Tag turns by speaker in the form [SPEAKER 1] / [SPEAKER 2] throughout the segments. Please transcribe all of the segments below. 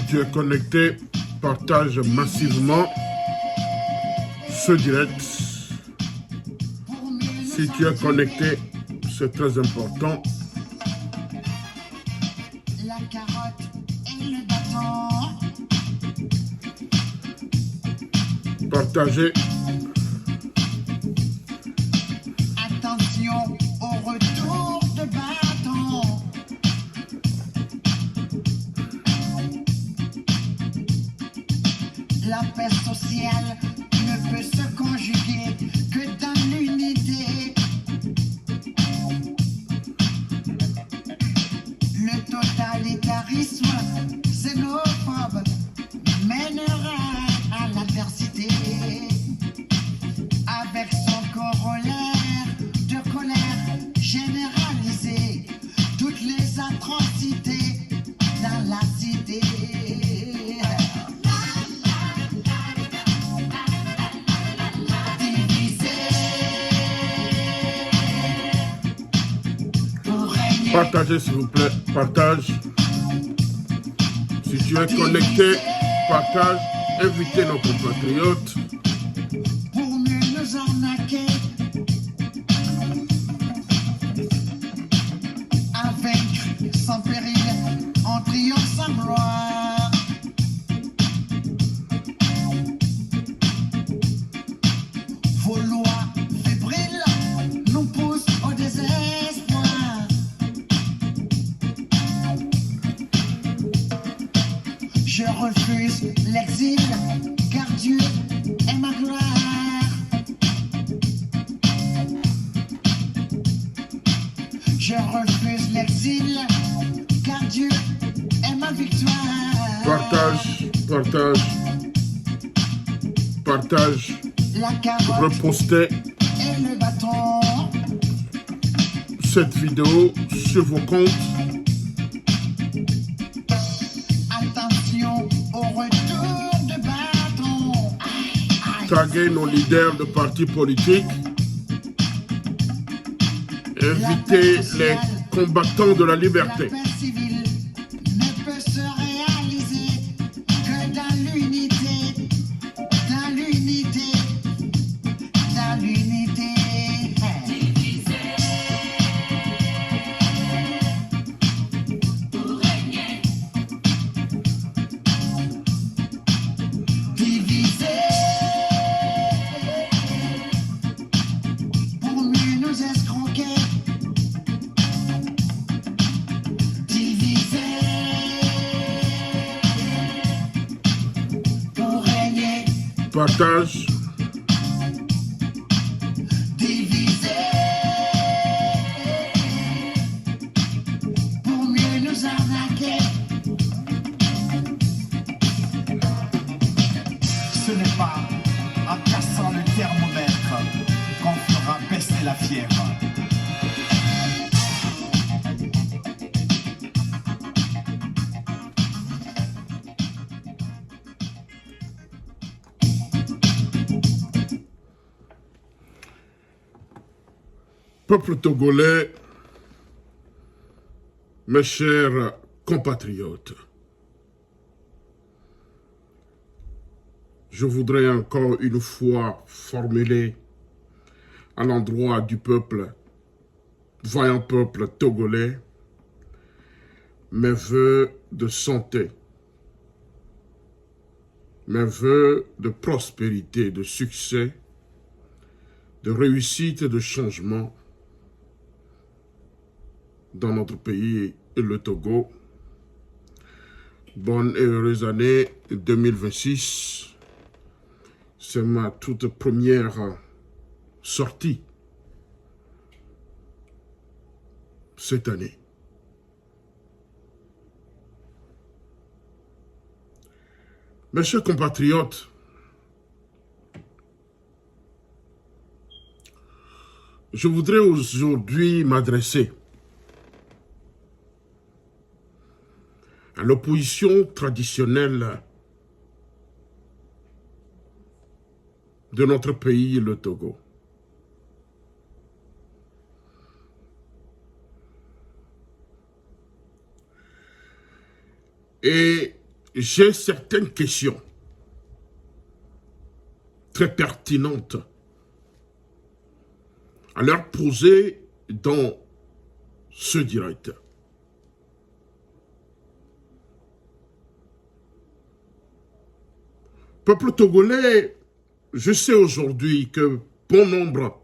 [SPEAKER 1] tu es connecté, partage massivement ce direct. Si tu es connecté, c'est très important.
[SPEAKER 2] La carotte et le bâton.
[SPEAKER 1] Partagez.
[SPEAKER 2] Attention au retour de bâton. La paix sociale ne peut se conjuguer que dans l'unité. Le totalitarisme xénophobe mènera à l'adversité. Avec son corollaire de colère généralisée, toutes les atrocités dans la cité.
[SPEAKER 1] Partagez s'il vous plaît, partage. Si tu es connecté, partage. Invitez nos compatriotes.
[SPEAKER 2] Pour mieux nous arnaquer, à vaincre sans péril, en triomphe sans gloire. Vos lois fébriles nous poussent au désespoir. Je refuse l'exil, car Dieu est ma gloire. Je refuse l'exil, car Dieu est ma victoire.
[SPEAKER 1] Partage, partage, partage.
[SPEAKER 2] La carotte
[SPEAKER 1] Repostez
[SPEAKER 2] et le bâton.
[SPEAKER 1] cette vidéo sur vos comptes.
[SPEAKER 2] Attention au retour de bâton.
[SPEAKER 1] Taguez nos leaders de partis politiques. Invitez les combattants de la liberté.
[SPEAKER 2] La paix civile ne peut se réaliser que dans l'unité, dans l'unité, dans l'unité. Divisé pour mieux nous escroquer. Divisé pour régner.
[SPEAKER 1] Partage.
[SPEAKER 2] Divisé pour mieux nous arnaquer.
[SPEAKER 3] Ce n'est pas en cassant le thermomètre qu'on fera baisser la fièvre.
[SPEAKER 1] Peuple togolais, mes chers compatriotes, je voudrais encore une fois formuler à l'endroit du peuple, vaillant peuple togolais, mes vœux de santé, mes vœux de prospérité, de succès, de réussite et de changement dans notre pays et le Togo. Bonne et heureuse année 2026. C'est ma toute première sortie cette année. Mes chers compatriotes, je voudrais aujourd'hui m'adresser à l'opposition traditionnelle de notre pays, le Togo. Et j'ai certaines questions très pertinentes à leur poser dans ce direct. Peuple togolais, je sais aujourd'hui que bon nombre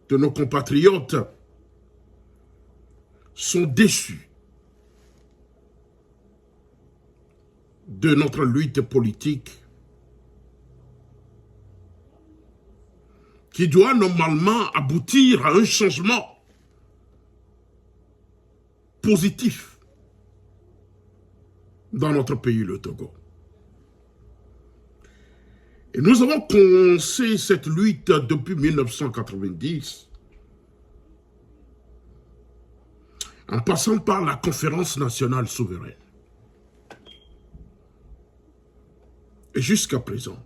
[SPEAKER 1] de nos compatriotes sont déçus de notre lutte politique qui doit normalement aboutir à un changement positif dans notre pays, le Togo. Et nous avons commencé cette lutte depuis 1990, en passant par la Conférence nationale souveraine. Et jusqu'à présent,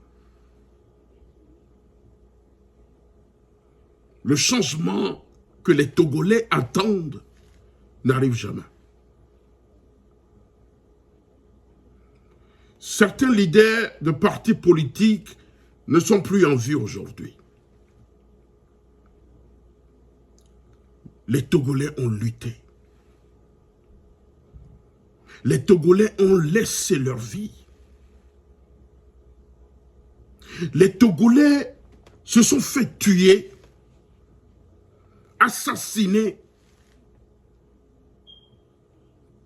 [SPEAKER 1] le changement que les Togolais attendent n'arrive jamais. Certains leaders de partis politiques ne sont plus en vue aujourd'hui. Les Togolais ont lutté. Les Togolais ont laissé leur vie. Les Togolais se sont fait tuer, assassinés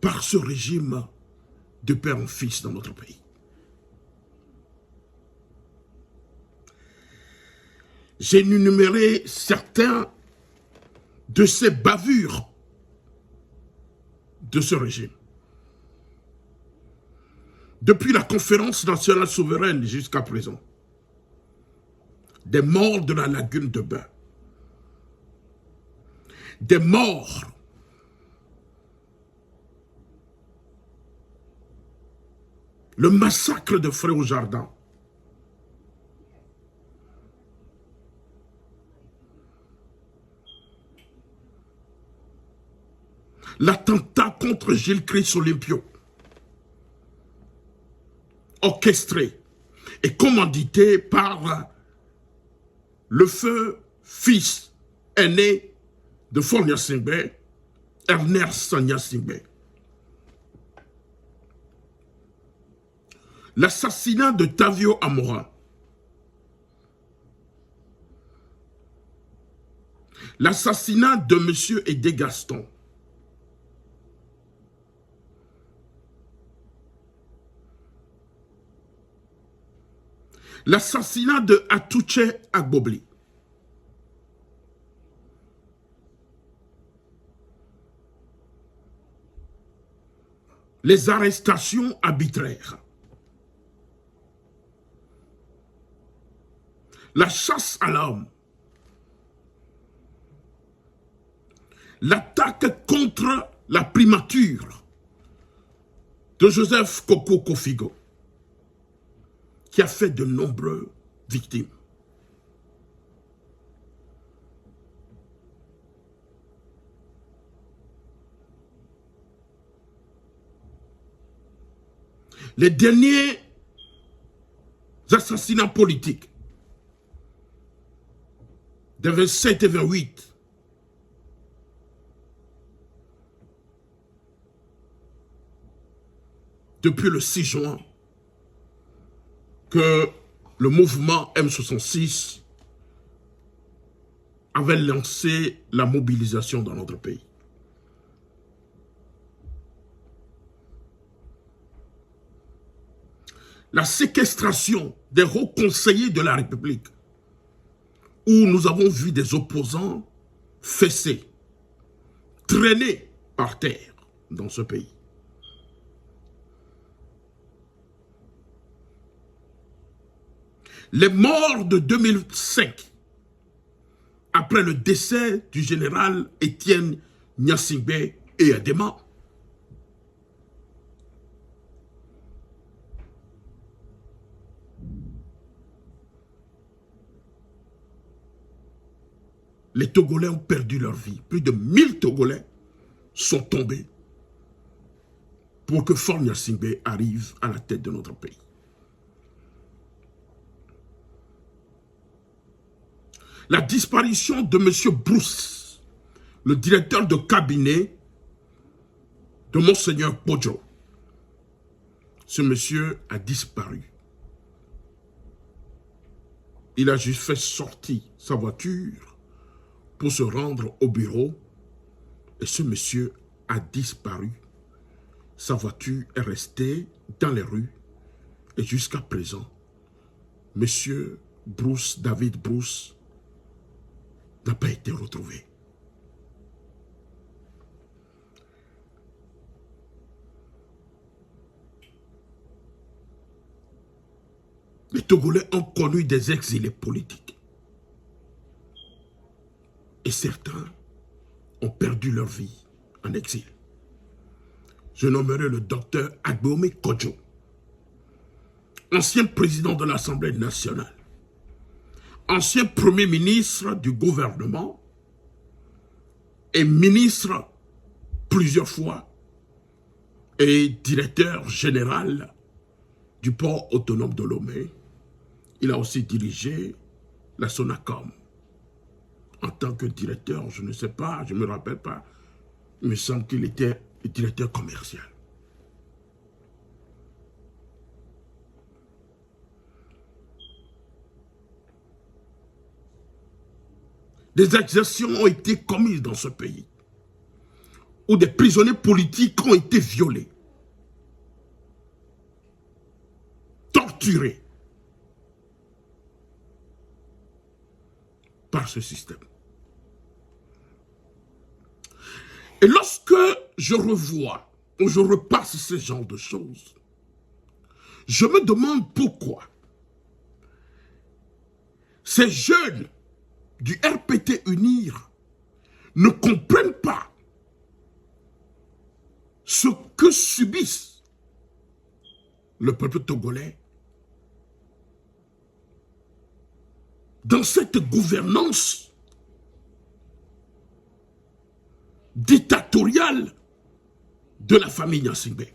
[SPEAKER 1] par ce régime de père en fils dans notre pays. J'ai énuméré certains de ces bavures de ce régime. Depuis la Conférence nationale souveraine jusqu'à présent, des morts de la lagune de Bain, des morts le massacre de Frère-au-Jardin, l'attentat contre Gilles-Christ Olympio, orchestré et commandité par le feu fils aîné de Faure Gnassingbé, Ernest Gnassingbé. L'assassinat de Tavio Amora, l'assassinat de M. Edé Gaston, l'assassinat de Atouche Agbobli, les arrestations arbitraires, la chasse à l'homme, l'attaque contre la primature de Joseph Koko Kofigo, qui a fait de nombreuses victimes. Les derniers assassinats politiques des 27 et 28 depuis le 6 juin que le mouvement M66 avait lancé la mobilisation dans notre pays. La séquestration des hauts conseillers de la République, où nous avons vu des opposants fessés, traînés par terre dans ce pays. Les morts de 2005, après le décès du général Étienne Gnassingbé et Adema, les Togolais ont perdu leur vie. Plus de 1000 Togolais sont tombés pour que Faure Gnassingbé arrive à la tête de notre pays. La disparition de M. Bruce, le directeur de cabinet de Monseigneur Podjo. Ce monsieur a disparu. Il a juste fait sortir sa voiture pour se rendre au bureau et ce monsieur a disparu. Sa voiture est restée dans les rues et jusqu'à présent, monsieur Bruce, David Bruce, n'a pas été retrouvé. Les Togolais ont connu des exilés politiques. Et certains ont perdu leur vie en exil. Je nommerai le docteur Agbeome Kodjo, ancien président de l'Assemblée nationale, ancien premier ministre du gouvernement et ministre plusieurs fois et directeur général du port autonome de Lomé. Il a aussi dirigé la Sonacom en tant que directeur, je ne sais pas, je ne me rappelle pas, il me semble qu'il était le directeur commercial. Des exactions ont été commises dans ce pays, où des prisonniers politiques ont été violés, torturés par ce système. Et lorsque je revois ou je repasse ce genre de choses, je me demande pourquoi ces jeunes du RPT Unir ne comprennent pas ce que subissent le peuple togolais dans cette gouvernance dictatoriale de la famille Gnassingbé.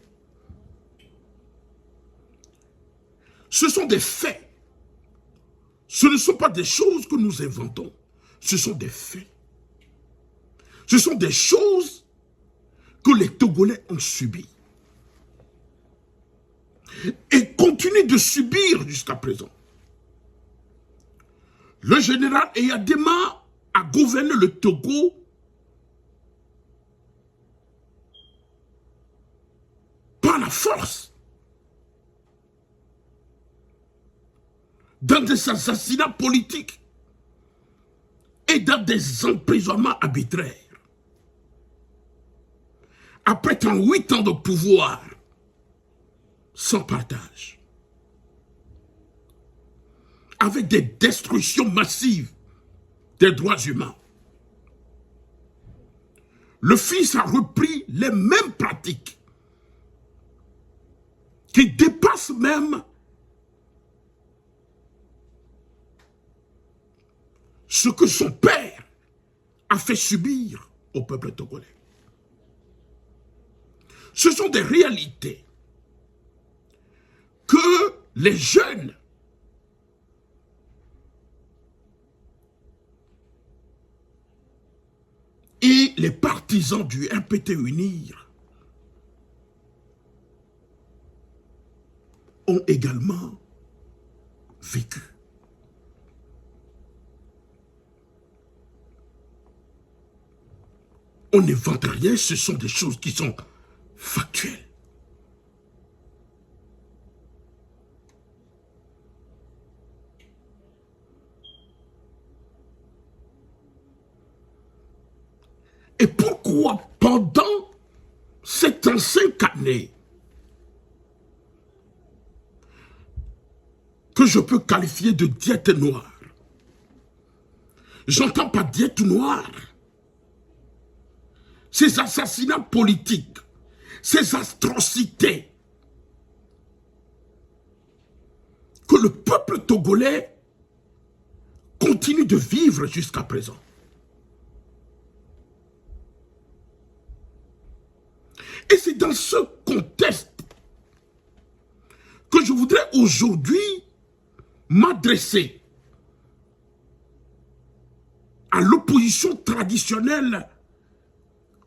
[SPEAKER 1] Ce sont des faits. Ce ne sont pas des choses que nous inventons. Ce sont des faits. Ce sont des choses que les Togolais ont subies. Et continuent de subir jusqu'à présent. Le général Eyadema a gouverné le Togo par la force, dans des assassinats politiques et dans des emprisonnements arbitraires. Après 38 ans de pouvoir, sans partage, avec des destructions massives des droits humains, le fils a repris les mêmes pratiques qui dépassent même ce que son père a fait subir au peuple togolais. Ce sont des réalités que les jeunes et les partisans du RPT Unir ont également vécu. On n'invente rien, ce sont des choses qui sont factuelles. Et pourquoi pendant ces 35 années que je peux qualifier de diète noire, j'entends pas diète noire, ces assassinats politiques, ces atrocités que le peuple togolais continue de vivre jusqu'à présent. Et c'est dans ce contexte que je voudrais aujourd'hui m'adresser à l'opposition traditionnelle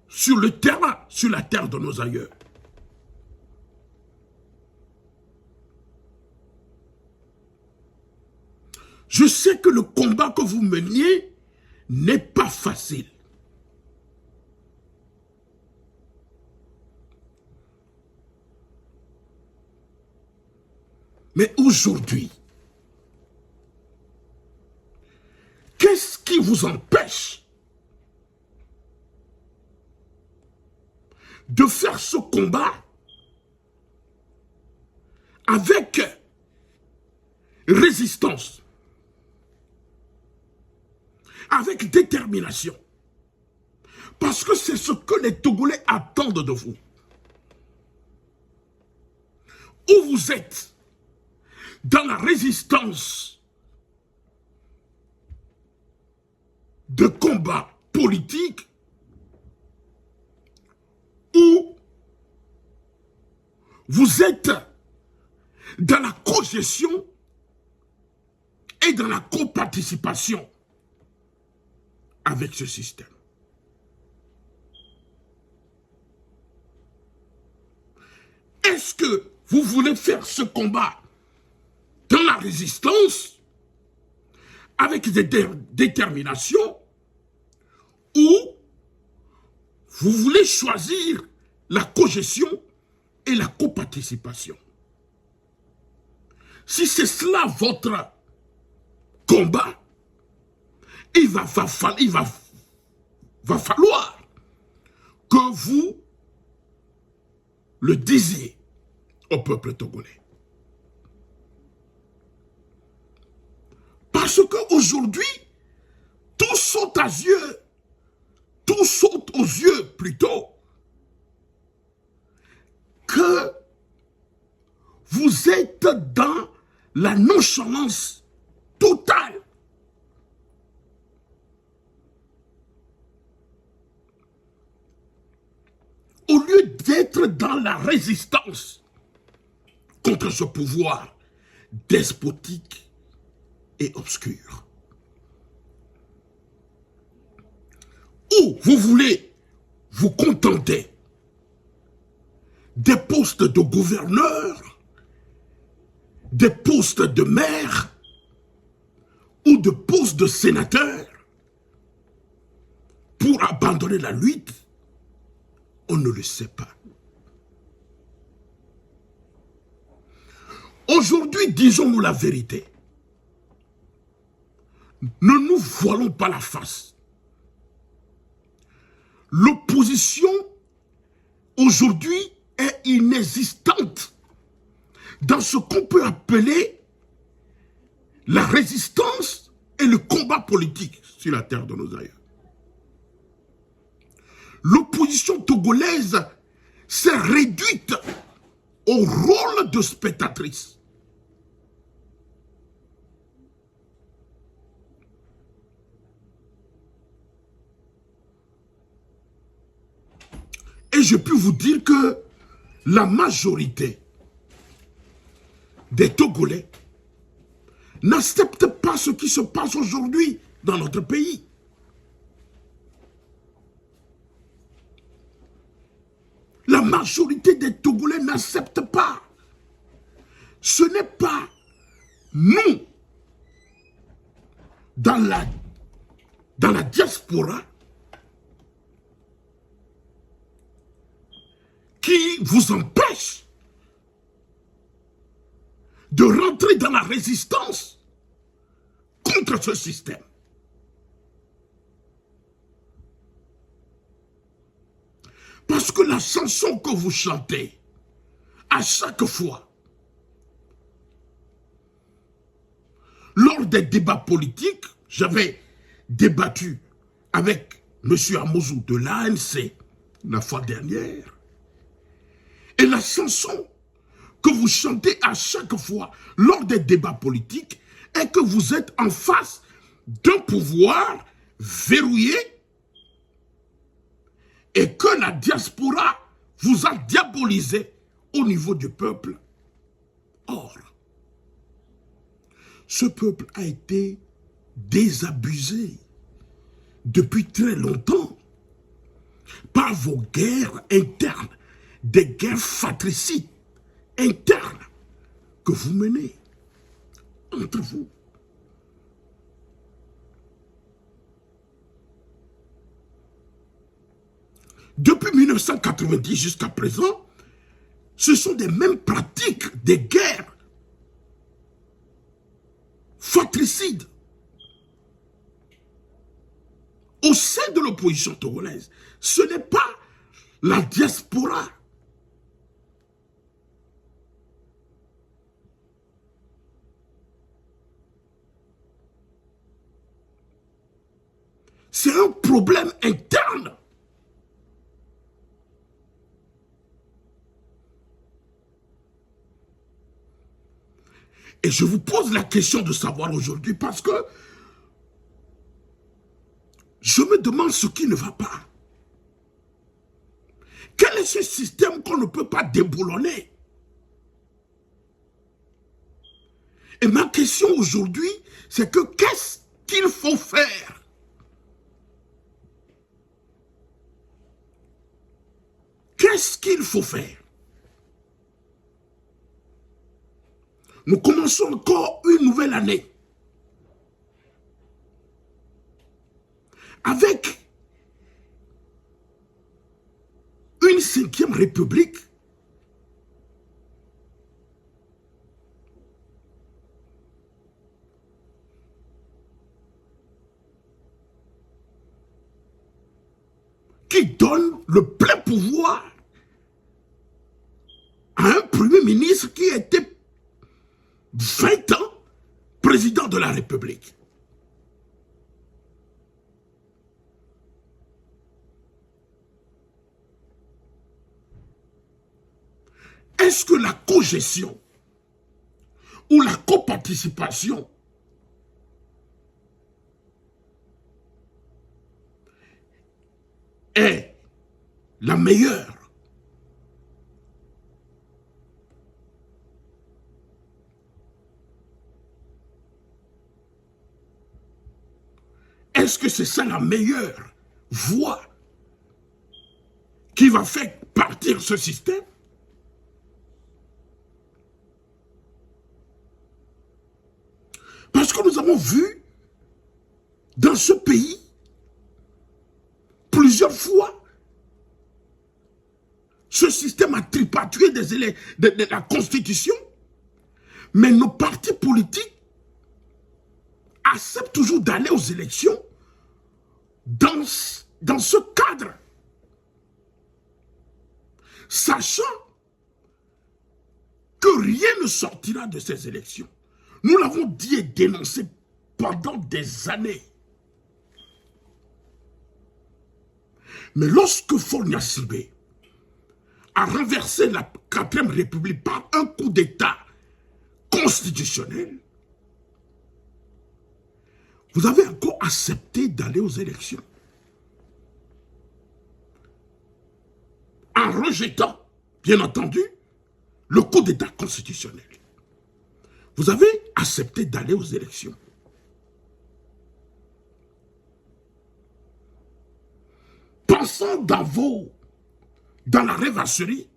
[SPEAKER 1] sur le terrain, sur la terre de nos aïeux. Je sais que le combat que vous meniez n'est pas facile. Mais aujourd'hui, qu'est-ce qui vous empêche de faire ce combat avec résistance, avec détermination? Parce que c'est ce que les Togolais attendent de vous. Où vous êtes dans la résistance de combat politique, ou vous êtes dans la cogestion et dans la coparticipation avec ce système. Est-ce que vous voulez faire ce combat dans la résistance, avec des déterminations, ou vous voulez choisir la cogestion et la coparticipation? Si c'est cela votre combat, il va falloir que vous le disiez au peuple togolais. Parce qu'aujourd'hui, tout saute aux yeux plutôt, que vous êtes dans la nonchalance totale. Au lieu d'être dans la résistance contre ce pouvoir despotique et obscur. Ou vous voulez vous contenter des postes de gouverneur, des postes de maire ou de postes de sénateur pour abandonner la lutte, on ne le sait pas. Aujourd'hui, disons-nous la vérité. Ne nous voilons pas la face. L'opposition aujourd'hui est inexistante dans ce qu'on peut appeler la résistance et le combat politique sur la terre de nos aïeux. L'opposition togolaise s'est réduite au rôle de spectatrice. Et je peux vous dire que la majorité des Togolais n'acceptent pas ce qui se passe aujourd'hui dans notre pays. La majorité des Togolais n'acceptent pas. Ce n'est pas nous, dans la diaspora, qui vous empêche de rentrer dans la résistance contre ce système. Parce que la chanson que vous chantez, à chaque fois, lors des débats politiques, j'avais débattu avec M. Amozou de l'ANC la fois dernière, et la chanson que vous chantez à chaque fois lors des débats politiques est que vous êtes en face d'un pouvoir verrouillé et que la diaspora vous a diabolisé au niveau du peuple. Or, ce peuple a été désabusé depuis très longtemps par vos guerres internes, des guerres fratricides internes que vous menez entre vous. Depuis 1990 jusqu'à présent, ce sont des mêmes pratiques des guerres fratricides au sein de l'opposition togolaise. Ce n'est pas la diaspora. C'est un problème interne. Et je vous pose la question de savoir aujourd'hui parce que je me demande ce qui ne va pas. Quel est ce système qu'on ne peut pas déboulonner? Et ma question aujourd'hui, c'est que qu'est-ce qu'il faut faire? Qu'est-ce qu'il faut faire? Nous commençons encore une nouvelle année avec une 5e République qui donne le plein pouvoir à un Premier ministre qui était 20 ans président de la République. Est-ce que la cogestion ou la coparticipation est la meilleure? Est-ce que c'est ça la meilleure voie qui va faire partir ce système? Parce que nous avons vu dans ce pays plusieurs fois ce système a tripatouillé de la Constitution, mais nos partis politiques acceptent toujours d'aller aux élections dans ce cadre, sachant que rien ne sortira de ces élections. Nous l'avons dit et dénoncé pendant des années. Mais lorsque Faure Gnassingbé a renversé la 4e République par un coup d'État constitutionnel, vous avez encore accepté d'aller aux élections en rejetant, bien entendu, le coup d'État constitutionnel. Vous avez accepté d'aller aux élections. Pensant dans la rêvasserie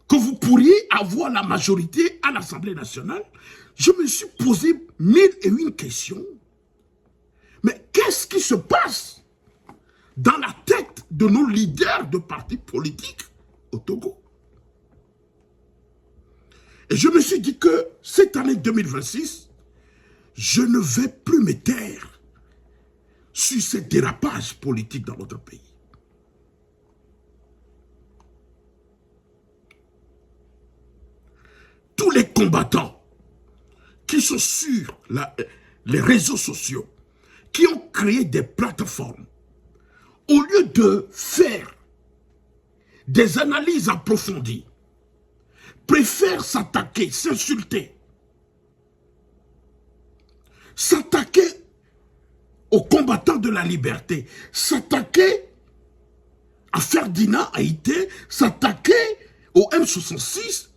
[SPEAKER 1] que vous pourriez avoir la majorité à l'Assemblée nationale, je me suis posé 1001 questions. Mais qu'est-ce qui se passe dans la tête de nos leaders de partis politiques au Togo? Et je me suis dit que cette année 2026, je ne vais plus me taire sur ces dérapages politiques dans notre pays. Tous les combattants qui sont sur les réseaux sociaux, qui ont créé des plateformes, au lieu de faire des analyses approfondies, préfèrent s'attaquer, s'insulter, s'attaquer aux combattants de la liberté, s'attaquer à Ferdinand Haïté s'attaquer au M66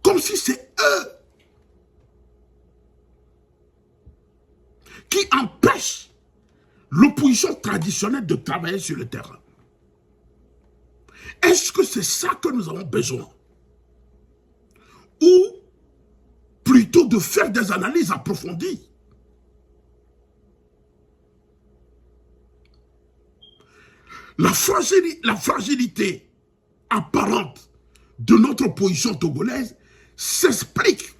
[SPEAKER 1] comme si c'est eux qui empêchent l'opposition traditionnelle de travailler sur le terrain. Est-ce que c'est ça que nous avons besoin? Ou plutôt de faire des analyses approfondies? La fragilité apparente de notre opposition togolaise s'explique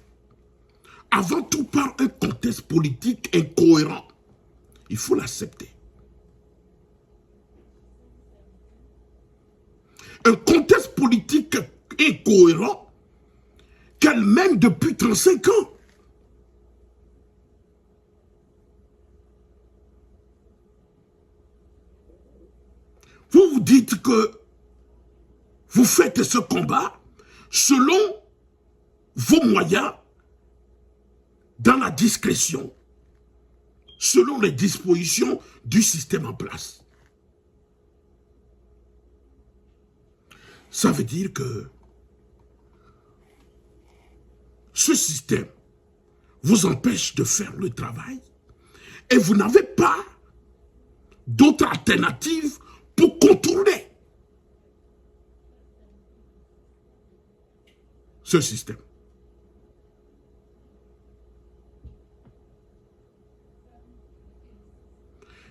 [SPEAKER 1] avant tout par un contexte politique incohérent. Il faut l'accepter. Un contexte politique incohérent qu'elle mène depuis 35 ans. Vous vous dites que vous faites ce combat selon vos moyens, dans la discrétion, selon les dispositions du système en place. Ça veut dire que ce système vous empêche de faire le travail et vous n'avez pas d'autre alternative pour contourner ce système.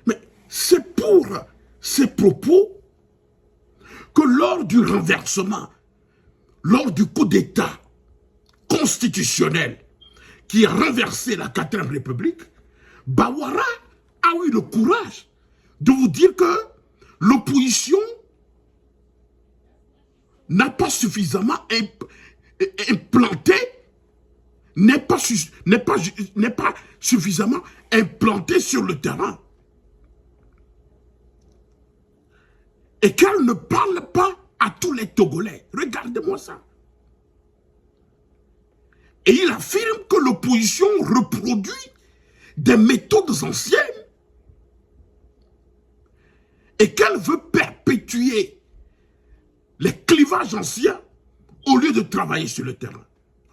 [SPEAKER 1] Mais c'est pour ces propos que lors du renversement, lors du coup d'État constitutionnel qui a renversé la 4e République, Bawara a eu le courage de vous dire que l'opposition n'a pas suffisamment implanté, n'est pas suffisamment implanté sur le terrain. Et qu'elle ne parle pas à tous les Togolais. Regardez-moi ça. Et il affirme que l'opposition reproduit des méthodes anciennes et qu'elle veut perpétuer les clivages anciens au lieu de travailler sur le terrain.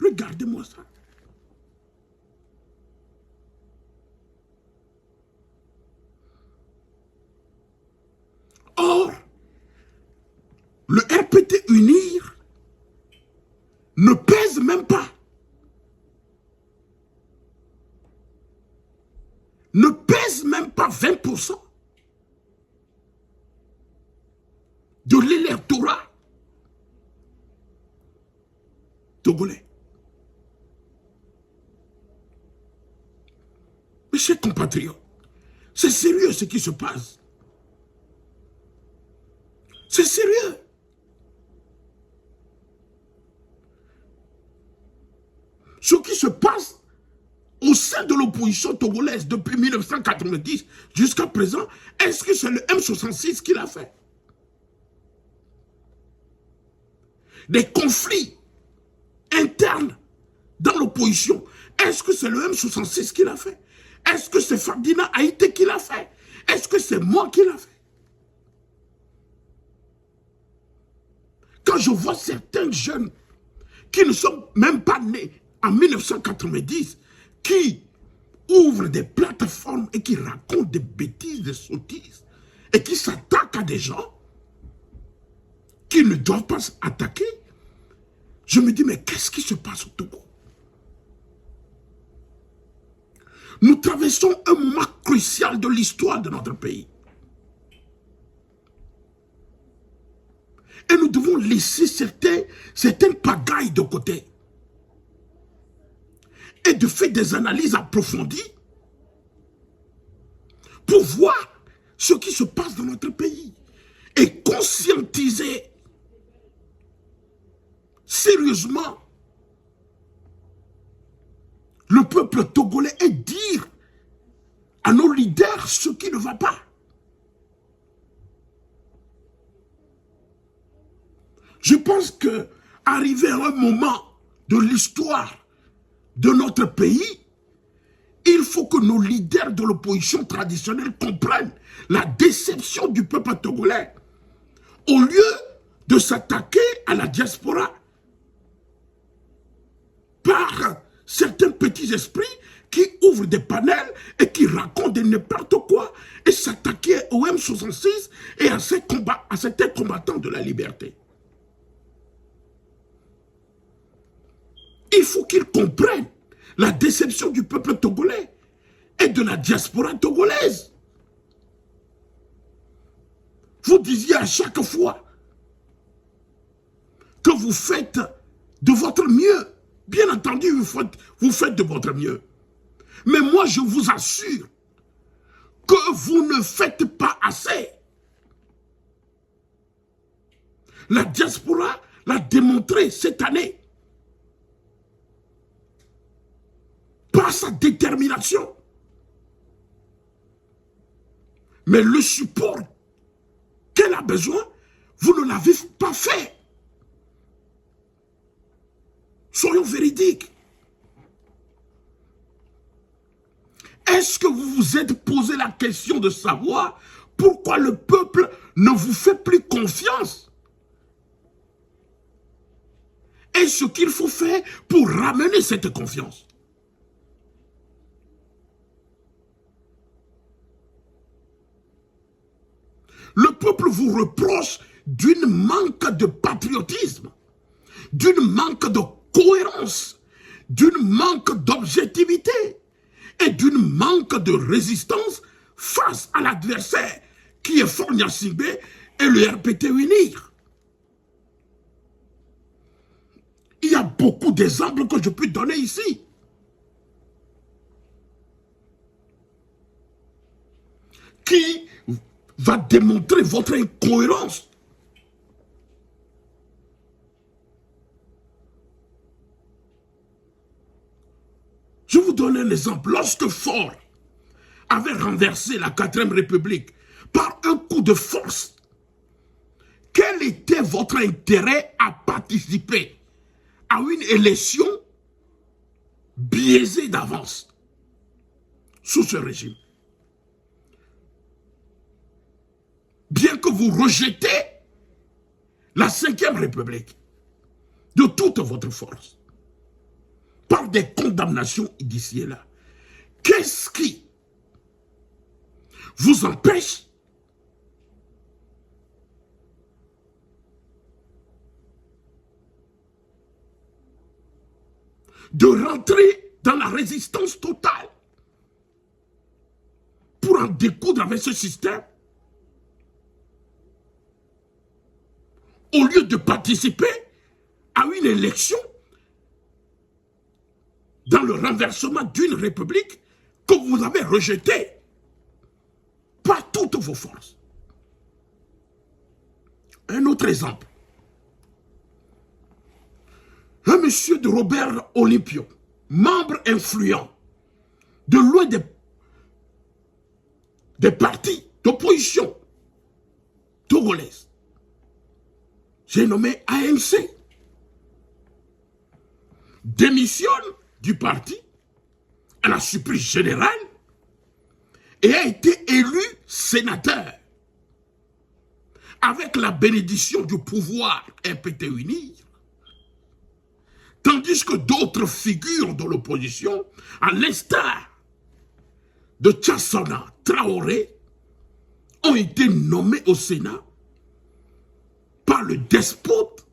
[SPEAKER 1] Regardez-moi ça. Or, le RPT Unir ne pèse même pas. Ne pèse même pas 20% de l'électorat togolais. Mes chers compatriotes, c'est sérieux ce qui se passe. C'est sérieux. Ce qui se passe au sein de l'opposition togolaise depuis 1990 jusqu'à présent, est-ce que c'est le M66 qui l'a fait? Des conflits internes dans l'opposition, est-ce que c'est le M66 qui l'a fait? Est-ce que c'est Ferdinand Haïté qui l'a fait? Est-ce que c'est moi qui l'a fait? Quand je vois certains jeunes qui ne sont même pas nés en 1990, qui ouvrent des plateformes et qui racontent des bêtises, des sottises, et qui s'attaquent à des gens qui ne doivent pas s'attaquer, je me dis, mais qu'est-ce qui se passe au Togo? Nous traversons un moment crucial de l'histoire de notre pays. Et nous devons laisser certaines pagailles de côté. Et de faire des analyses approfondies pour voir ce qui se passe dans notre pays. Et conscientiser sérieusement le peuple togolais et dire à nos leaders ce qui ne va pas. Je pense qu'arrivé à un moment de l'histoire de notre pays, Il faut que nos leaders de l'opposition traditionnelle comprennent la déception du peuple togolais. Au lieu de s'attaquer à la diaspora par certains petits esprits qui ouvrent des panels et qui racontent de n'importe quoi et s'attaquer au M66 et à certains combattants de la liberté. Il faut qu'ils comprennent la déception du peuple togolais et de la diaspora togolaise. Vous disiez à chaque fois que vous faites de votre mieux. Bien entendu, vous faites de votre mieux. Mais moi, je vous assure que vous ne faites pas assez. La diaspora l'a démontré cette année par sa détermination. Mais le support qu'elle a besoin, vous ne l'avez pas fait. Soyons véridiques. Est-ce que vous vous êtes posé la question de savoir pourquoi le peuple ne vous fait plus confiance? Et ce qu'il faut faire pour ramener cette confiance? Le peuple vous reproche d'une manque de patriotisme, d'une manque de cohérence, d'une manque d'objectivité et d'une manque de résistance face à l'adversaire qui est Faure Gnassingbé et le RPT UNIR. Il y a beaucoup d'exemples que je peux donner ici. Qui va démontrer votre incohérence. Je vous donne un exemple. Lorsque Faure avait renversé la 4e République par un coup de force, quel était votre intérêt à participer à une élection biaisée d'avance sous ce régime? Bien que vous rejetez la 5e République de toute votre force, par des condamnations d'ici et là, qu'est-ce qui vous empêche de rentrer dans la résistance totale pour en découdre avec ce système, au lieu de participer à une élection dans le renversement d'une république que vous avez rejetée par toutes vos forces? Un autre exemple. Un monsieur de Robert Olympio, membre influent de l'un des partis d'opposition togolaises, j'ai nommé ANC, démissionne du parti à la surprise générale et a été élu sénateur avec la bénédiction du pouvoir RPT UNIR, tandis que d'autres figures de l'opposition, à l'instar de Tchassana Traoré, ont été nommés au Sénat par le despote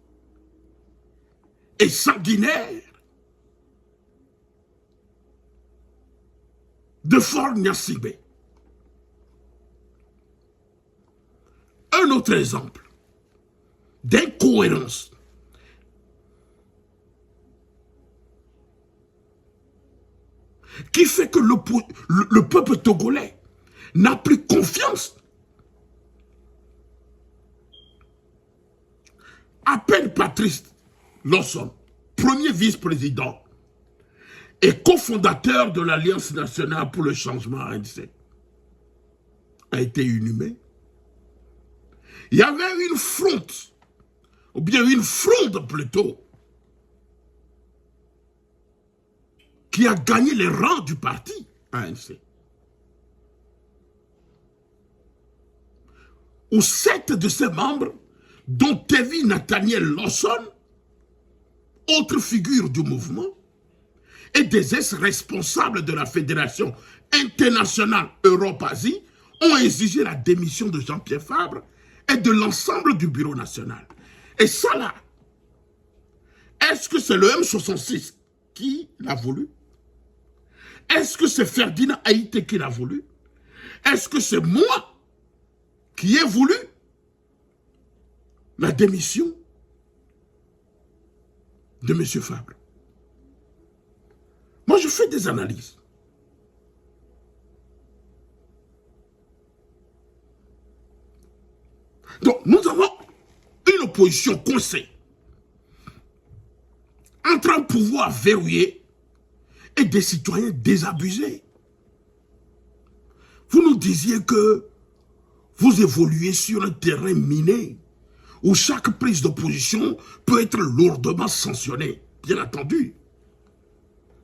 [SPEAKER 1] et sanguinaire de Faure Gnassingbé. Un autre exemple d'incohérence qui fait que le peuple togolais n'a plus confiance. À peine Patrice Lawson, premier vice-président et cofondateur de l'Alliance nationale pour le changement ANC, a été inhumé. Il y avait une fronde, ou bien une fronde plutôt, qui a gagné les rangs du parti ANC. Où 7 de ses membres, dont Tevi Nathaniel Lawson, autre figure du mouvement, et des ex-responsables de la Fédération internationale Europe-Asie, ont exigé la démission de Jean-Pierre Fabre et de l'ensemble du bureau national. Et ça là, est-ce que c'est le M66 qui l'a voulu? Est-ce que c'est Ferdinand Haïté qui l'a voulu? Est-ce que c'est moi qui ai voulu la démission de M. Fabre? Moi, je fais des analyses. Donc, nous avons une opposition coincée entre un pouvoir verrouillé et des citoyens désabusés. Vous nous disiez que vous évoluez sur un terrain miné où chaque prise d'opposition peut être lourdement sanctionnée, bien entendu.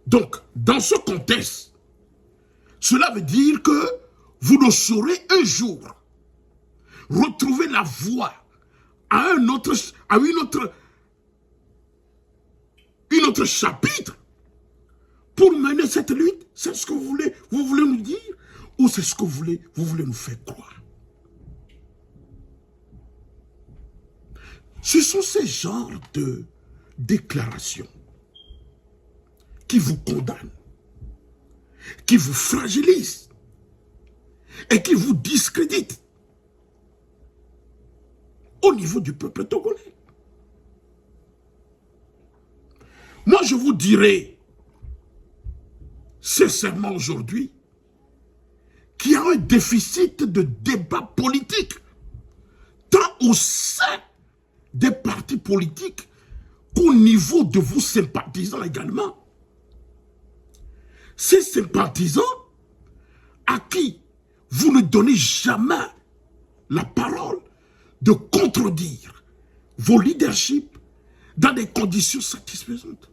[SPEAKER 1] Donc, dans ce contexte, cela veut dire que vous ne saurez un jour retrouver la voie à un autre chapitre pour mener cette lutte. C'est ce que vous voulez nous dire, ou c'est ce que vous voulez nous faire croire? Ce sont ces genres de déclarations qui vous condamnent, qui vous fragilisent et qui vous discréditent au niveau du peuple togolais. Moi, je vous dirais sincèrement aujourd'hui qu'il y a un déficit de débat politique, tant au sein des partis politiques qu'au niveau de vos sympathisants également. Ces sympathisants à qui vous ne donnez jamais la parole de contredire vos leaderships dans des conditions satisfaisantes.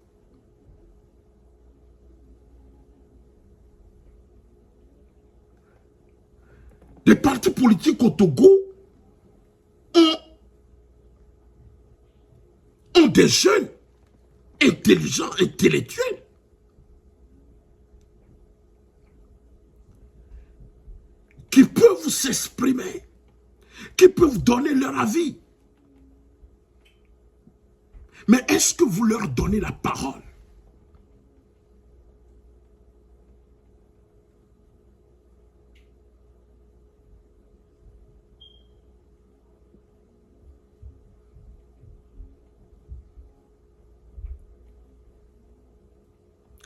[SPEAKER 1] Les partis politiques au Togo ont des jeunes intelligents, intellectuels, qui peuvent s'exprimer, qui peuvent donner leur avis. Mais est-ce que vous leur donnez la parole?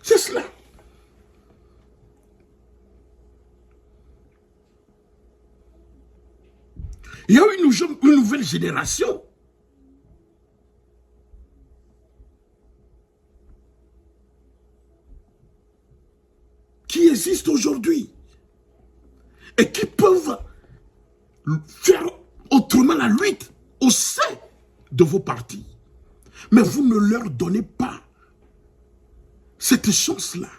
[SPEAKER 1] C'est cela. Il y a une nouvelle génération qui existe aujourd'hui et qui peuvent faire autrement la lutte au sein de vos partis. Mais vous ne leur donnez pas cette chance-là.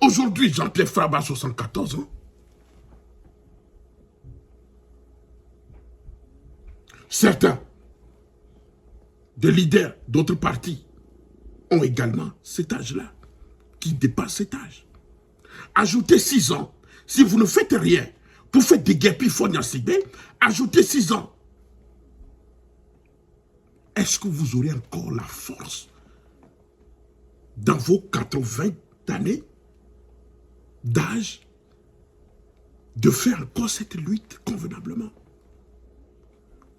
[SPEAKER 1] Aujourd'hui, Jean-Pierre Fabre a 74 ans. Certains des leaders d'autres partis ont également cet âge-là, qui dépasse cet âge. Ajoutez 6 ans, si vous ne faites rien pour faire des guépis Fogna-Sibé, ajoutez 6 ans. Est-ce que vous aurez encore la force, dans vos 80 années d'âge, de faire encore cette lutte convenablement?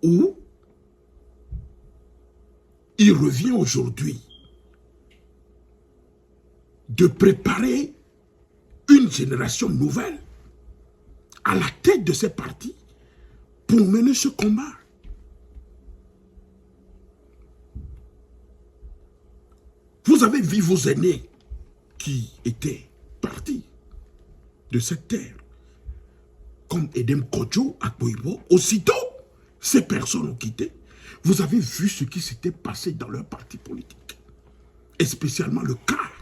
[SPEAKER 1] Ou il revient aujourd'hui de préparer une génération nouvelle à la tête de ces partis pour mener ce combat? Vous avez vu vos aînés qui étaient partis de cette terre, comme Edem Kodjo à Koibo. Aussitôt, ces personnes ont quitté. Vous avez vu ce qui s'était passé dans leur parti politique, et spécialement le quart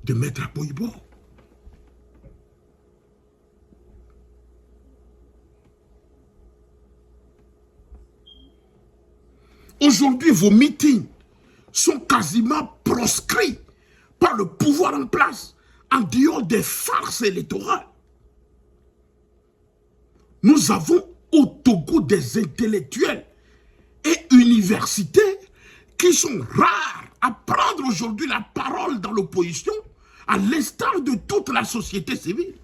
[SPEAKER 1] de Maître Aboibo. Aujourd'hui, vos meetings sont quasiment proscrits par le pouvoir en place, en dehors des farces électorales. Nous avons au Togo des intellectuels et universitaires qui sont rares à prendre aujourd'hui la parole dans l'opposition, à l'instar de toute la société civile.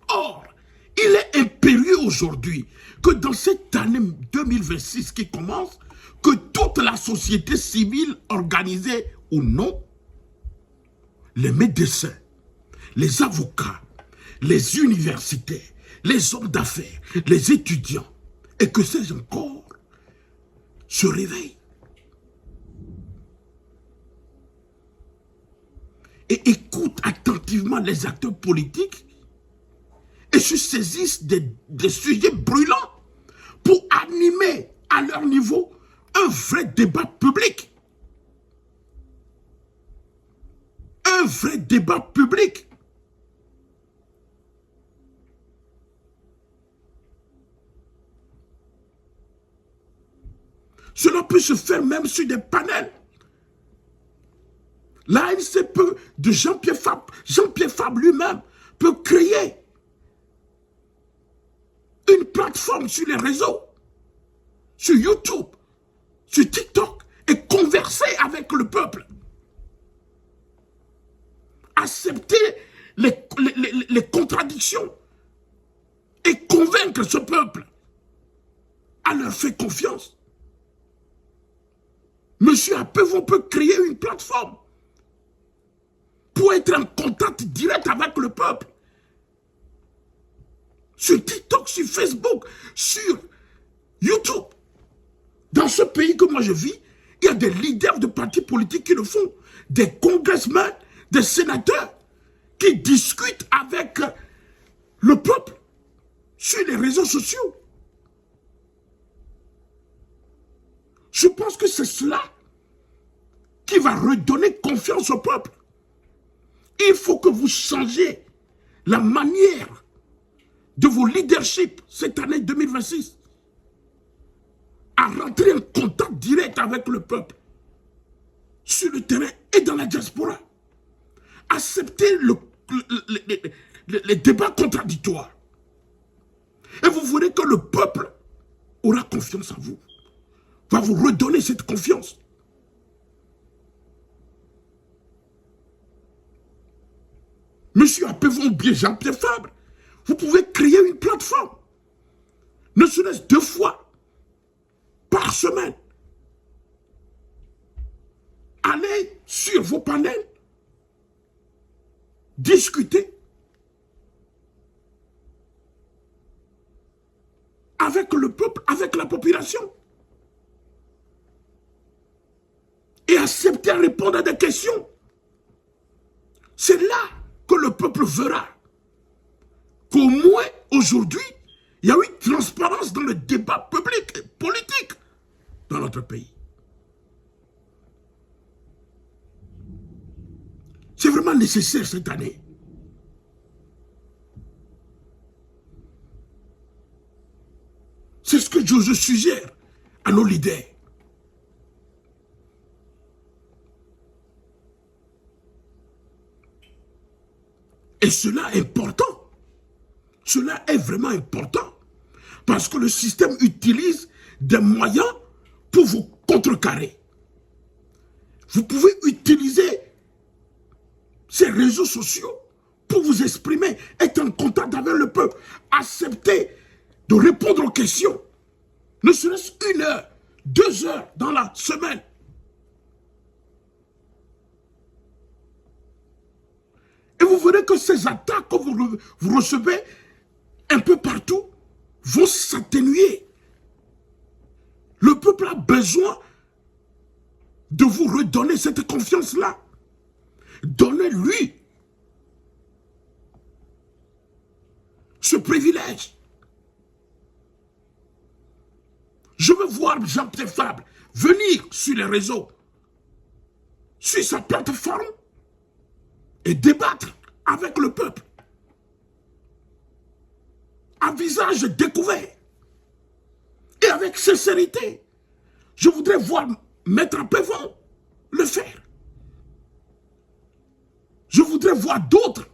[SPEAKER 1] Or, il est impérieux aujourd'hui que dans cette année 2026 qui commence, que toute la société civile, organisée ou non, les médecins, les avocats, les universitaires, les hommes d'affaires, les étudiants, et que sais-je encore, se réveillent. Et écoutent attentivement les acteurs politiques et se saisissent des sujets brûlants pour animer à leur niveau un vrai débat public. Un vrai débat public. Cela peut se faire même sur des panels. L'ANC peut, de Jean-Pierre Fabre lui-même, peut créer une plateforme sur les réseaux, sur YouTube, sur TikTok, et converser avec le peuple. Accepter les contradictions et convaincre ce peuple à leur faire confiance. Monsieur Apevon peut créer une plateforme pour être en contact direct avec le peuple. Sur TikTok, sur Facebook, sur YouTube. Dans ce pays que moi je vis, il y a des leaders de partis politiques qui le font. Des congressmen, des sénateurs qui discutent avec le peuple sur les réseaux sociaux. Je pense que c'est cela qui va redonner confiance au peuple. Il faut que vous changiez la manière de vos leaderships cette année 2026 à rentrer en contact direct avec le peuple sur le terrain et dans la diaspora. Accepter les débats contradictoires. Et vous verrez que le peuple aura confiance en vous. Va vous redonner cette confiance. Monsieur Apevon, bien Jean-Pierre Fabre, vous pouvez créer une plateforme, ne serait-ce 2 fois par semaine. Allez sur vos panels, discutez avec le peuple, avec la population. Et accepter à répondre à des questions. C'est là que le peuple verra qu'au moins aujourd'hui, il y a une transparence dans le débat public et politique dans notre pays. C'est vraiment nécessaire cette année. C'est ce que je suggère à nos leaders. Et cela est important. Cela est vraiment important. Parce que le système utilise des moyens pour vous contrecarrer. Vous pouvez utiliser ces réseaux sociaux pour vous exprimer, être en contact avec le peuple, accepter de répondre aux questions. Ne serait-ce 1 heure, 2 heures dans la semaine. Et vous verrez que ces attaques que vous recevez un peu partout vont s'atténuer. Le peuple a besoin de vous redonner cette confiance-là. Donnez-lui ce privilège. Je veux voir Jean-Pierre Fabre venir sur les réseaux, sur sa plateforme et débattre avec le peuple à visage découvert et avec sincérité. Je voudrais voir Maître Pévon le faire. Je voudrais voir d'autres,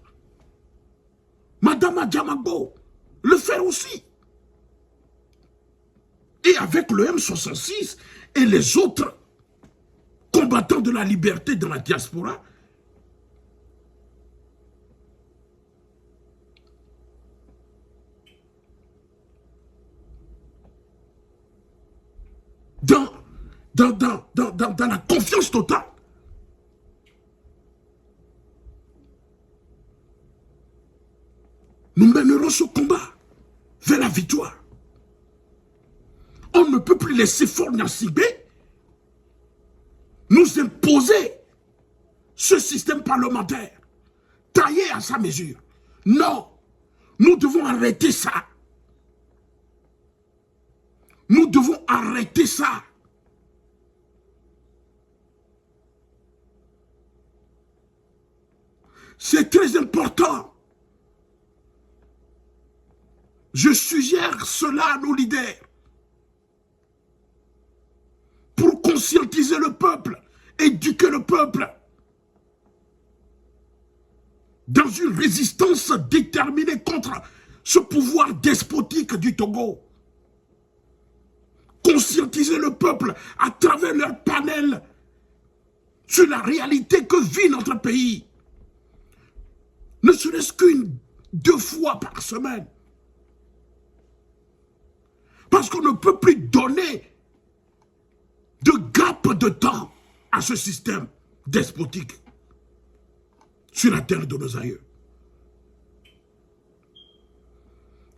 [SPEAKER 1] Madame Adjamagbo, le faire aussi. Et avec le M66 et les autres combattants de la liberté dans la diaspora, dans la confiance totale. Nous mènerons ce combat vers la victoire. On ne peut plus laisser Faure Gnassingbé nous imposer ce système parlementaire taillé à sa mesure. Non, nous devons arrêter ça. Nous devons arrêter ça. C'est très important. Je suggère cela à nos leaders pour conscientiser le peuple, éduquer le peuple dans une résistance déterminée contre ce pouvoir despotique du Togo. Conscientiser le peuple à travers leur panel sur la réalité que vit notre pays. Ne serait-ce deux fois par semaine. Parce qu'on ne peut plus donner de gap de temps à ce système despotique sur la terre de nos aïeux.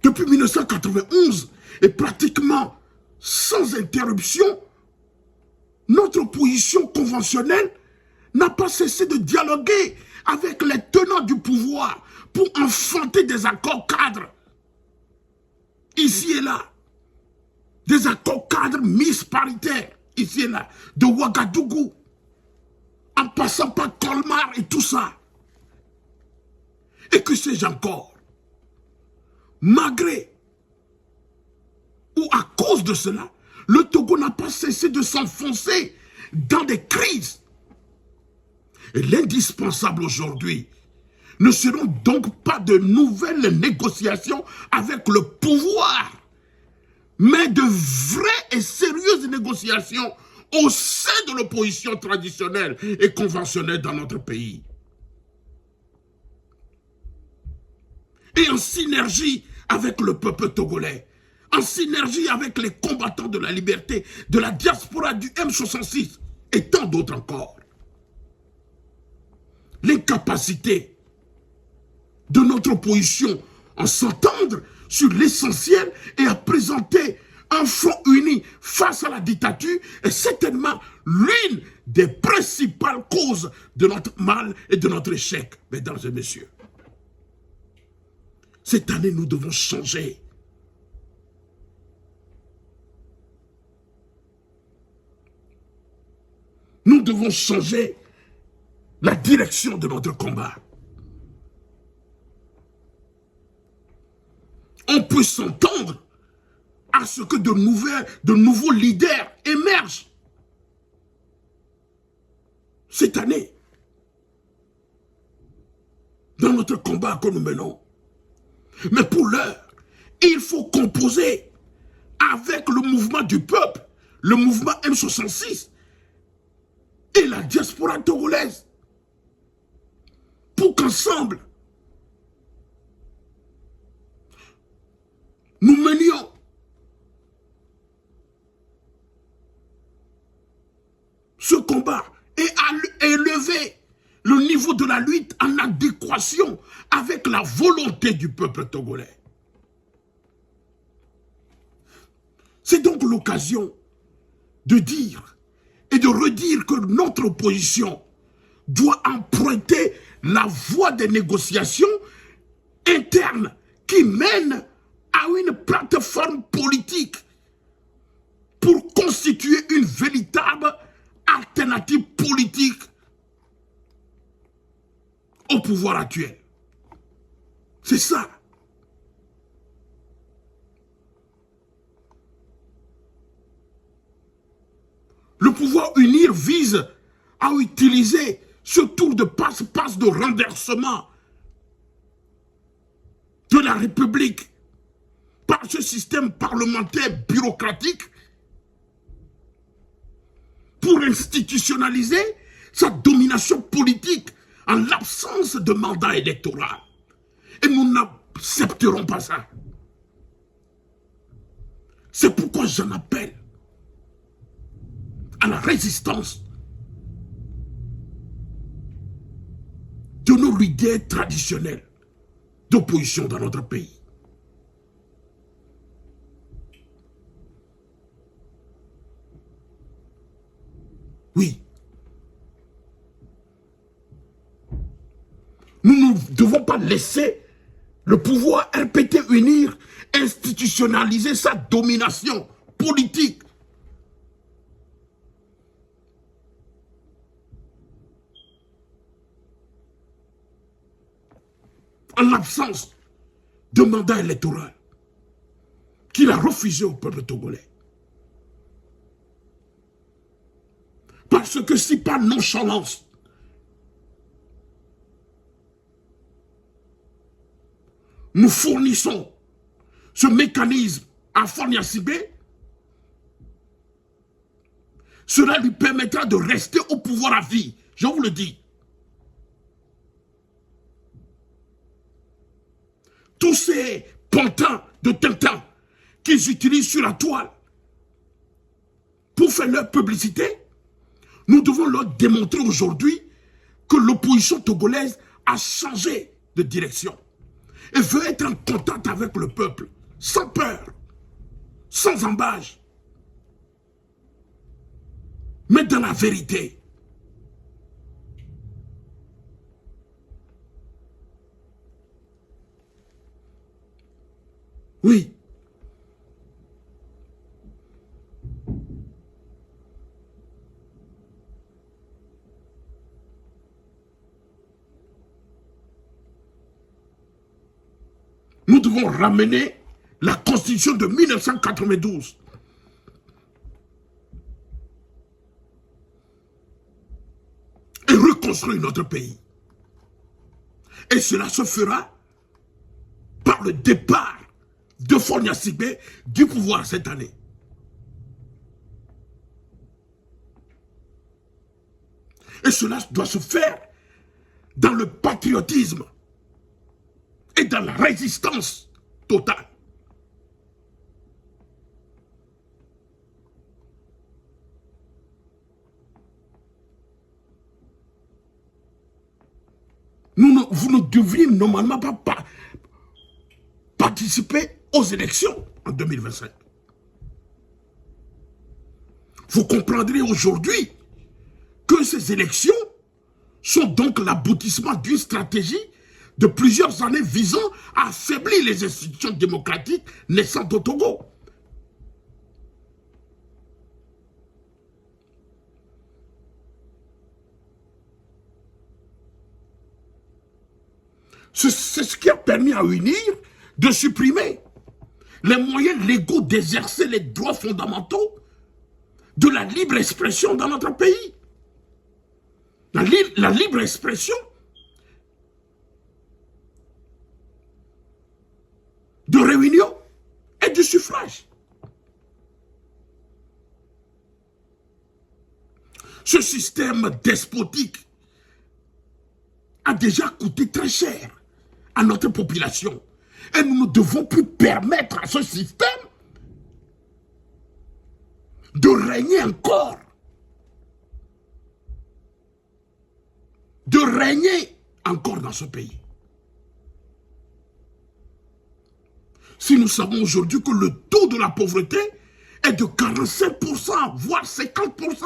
[SPEAKER 1] Depuis 1991, et pratiquement sans interruption, notre opposition conventionnelle n'a pas cessé de dialoguer avec les tenants du pouvoir pour enfanter des accords cadres, ici et là. Des accords cadres Miss paritaires, ici et là, de Ouagadougou, en passant par Colmar et tout ça. Et que sais-je encore? Malgré ou à cause de cela, le Togo n'a pas cessé de s'enfoncer dans des crises. Et l'indispensable aujourd'hui ne seront donc pas de nouvelles négociations avec le pouvoir, mais de vraies et sérieuses négociations au sein de l'opposition traditionnelle et conventionnelle dans notre pays. Et en synergie avec le peuple togolais, en synergie avec les combattants de la liberté, de la diaspora du M66 et tant d'autres encore. L'incapacité de notre opposition à s'entendre sur l'essentiel et à présenter un front uni face à la dictature est certainement l'une des principales causes de notre mal et de notre échec, mesdames et messieurs. Cette année, nous devons changer. Nous devons changer la direction de notre combat. On peut s'entendre à ce que de nouveaux leaders émergent cette année dans notre combat que nous menons. Mais pour l'heure, il faut composer avec le mouvement du peuple, le mouvement M66 et la diaspora togolaise pour qu'ensemble, nous menions ce combat et à élever le niveau de la lutte en adéquation avec la volonté du peuple togolais. C'est donc l'occasion de dire et de redire que notre opposition doit emprunter la voie des négociations internes qui mènent à une plateforme politique pour constituer une véritable alternative politique au pouvoir actuel. C'est ça. Le pouvoir unir vise à utiliser ce tour de passe-passe de renversement de la République par ce système parlementaire bureaucratique pour institutionnaliser sa domination politique en l'absence de mandat électoral. Et nous n'accepterons pas ça. C'est pourquoi j'en appelle à la résistance de nos leaders traditionnels d'opposition dans notre pays. Oui. Nous ne devons pas laisser le pouvoir RPT unir, institutionnaliser sa domination politique. En l'absence de mandat électoral qu'il a refusé au peuple togolais. Parce que si par nonchalance, nous fournissons ce mécanisme à Fagne Sibé, cela lui permettra de rester au pouvoir à vie. Je vous le dis. Tous ces pantins de Tintin qu'ils utilisent sur la toile pour faire leur publicité, nous devons leur démontrer aujourd'hui que l'opposition togolaise a changé de direction et veut être en contact avec le peuple, sans peur, sans embâche, mais dans la vérité. Oui. Nous devons ramener la Constitution de 1992. Et reconstruire notre pays. Et cela se fera par le départ de Fagne Sibé du pouvoir cette année. Et cela doit se faire dans le patriotisme et dans la résistance totale. Vous ne devriez normalement pas participer aux élections en 2025. Vous comprendrez aujourd'hui que ces élections sont donc l'aboutissement d'une stratégie de plusieurs années visant à affaiblir les institutions démocratiques naissantes au Togo. C'est ce qui a permis à UNIR de supprimer les moyens légaux d'exercer les droits fondamentaux de la libre expression dans notre pays. La libre expression de réunion et du suffrage. Ce système despotique a déjà coûté très cher à notre population. Et nous ne devons plus permettre à ce système de régner encore. De régner encore dans ce pays. Si nous savons aujourd'hui que le taux de la pauvreté est de 45%, voire 50%,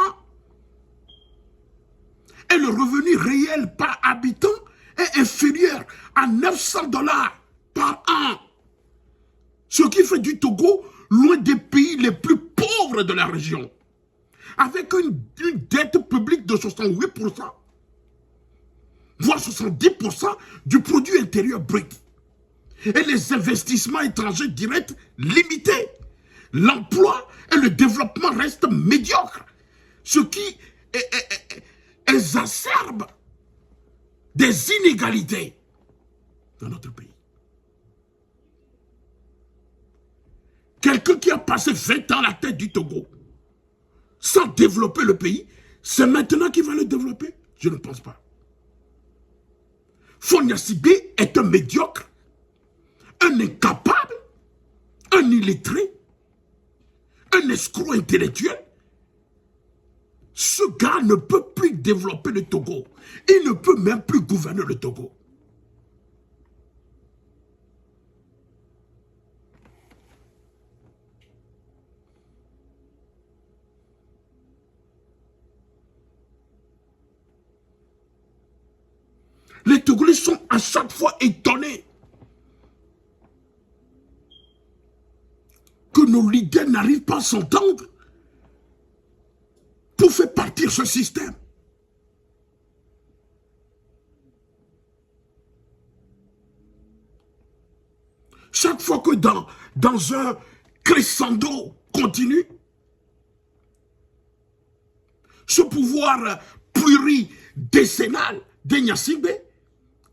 [SPEAKER 1] et le revenu réel par habitant est inférieur à 900 $ par an. Ce qui fait du Togo l'un des pays les plus pauvres de la région, avec une dette publique de 68%. voire 70% du produit intérieur brut. Et les investissements étrangers directs limités. L'emploi et le développement restent médiocres, ce qui exacerbe des inégalités dans notre pays. Quelqu'un qui a passé 20 ans à la tête du Togo, sans développer le pays, c'est maintenant qu'il va le développer? Je ne pense pas. Fonia Sibé est un médiocre, un incapable, un illettré, un escroc intellectuel. Ce gars ne peut plus développer le Togo. Il ne peut même plus gouverner le Togo. Les Togolais sont à chaque fois étonnés que nos leaders n'arrivent pas à s'entendre pour faire partir ce système. Chaque fois que dans un crescendo continu, ce pouvoir pluridécennal d'Enyasibé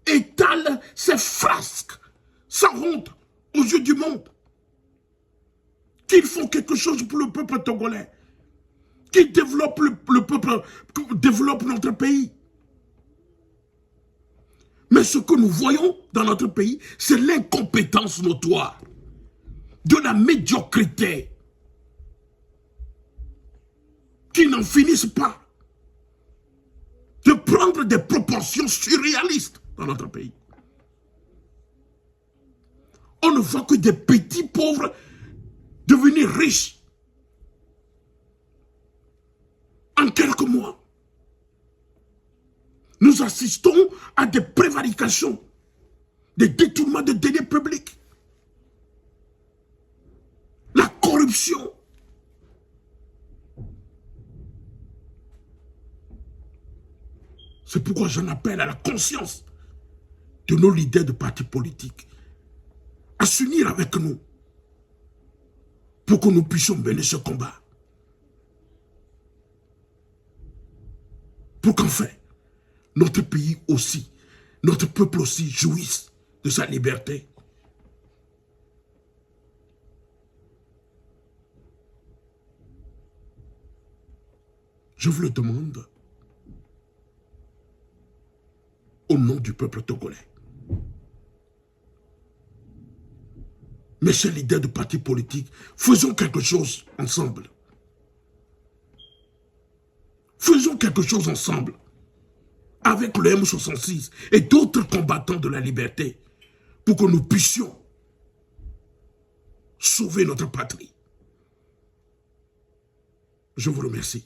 [SPEAKER 1] étale ses frasques sans honte aux yeux du monde, qu'ils font quelque chose pour le peuple togolais, qu'ils développent le peuple, développent notre pays. Mais ce que nous voyons dans notre pays, c'est l'incompétence notoire, de la médiocrité, qui n'en finissent pas de prendre des proportions surréalistes dans notre pays. On ne voit que des petits pauvres devenir riches en quelques mois. Nous assistons à des prévarications, des détournements de deniers publics, la corruption. C'est pourquoi j'en appelle à la conscience de nos leaders de partis politiques à s'unir avec nous pour que nous puissions mener ce combat. Pour qu'enfin, notre pays aussi, notre peuple aussi jouisse de sa liberté. Je vous le demande au nom du peuple togolais. Mes chers leaders de partis politiques, faisons quelque chose ensemble. Faisons quelque chose ensemble avec le M66 et d'autres combattants de la liberté pour que nous puissions sauver notre patrie. Je vous remercie.